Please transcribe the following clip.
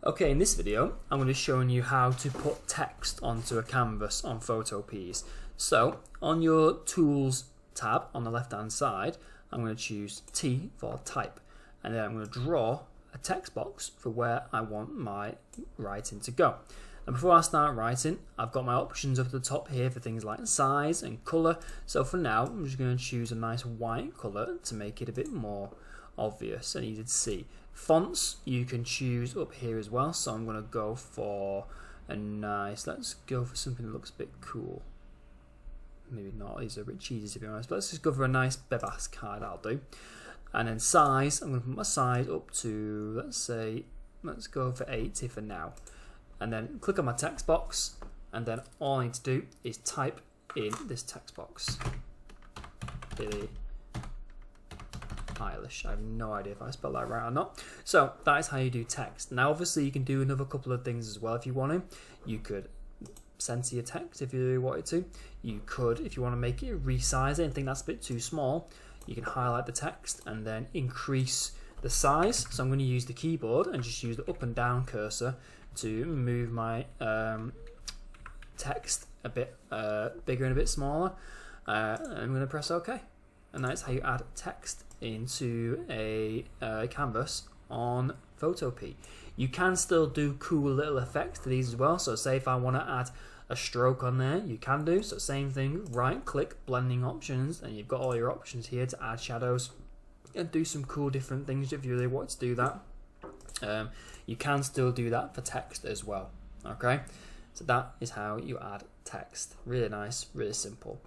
Okay, in this video, I'm going to be showing you how to put text onto a canvas on Photopea. So, on your Tools tab on the left-hand side, I'm going to choose T for Type, and then I'm going to draw a text box for where I want my writing to go. And before I start writing, I've got my options up at the top here for things like size and colour. So for now, I'm just going to choose a nice white colour to make it a bit more obvious and easy to see. Fonts you can choose up here as well, so I'm going to go for a nice, let's go for something that looks a bit cool. Maybe not, these are a bit cheesy to be honest, but let's just go for a nice Bebas card, that'll do. And then size, I'm going to put my size up to, let's go for 80 for now. And then click on my text box, and then all I need to do is type in this text box. Billie Eilish. I have no idea if I spelled that right or not. So that is how you do text. Now obviously you can do another couple of things as well if you want to. You could center your text if you really wanted to. You could, if you want to make it, resize it and think that's a bit too small, you can highlight the text and then increase the size. So I'm going to use the keyboard and just use the up and down cursor to move my text a bit bigger and a bit smaller. I'm going to press OK. And that's how you add text into a canvas on Photopea. You can still do cool little effects to these as well. So say if I want to add a stroke on there, you can do. So same thing, right click, blending options, and you've got all your options here to add shadows and do some cool different things if you really want to do that. You can still do that for text as well. Okay, so that is how you add text. Really nice, really simple.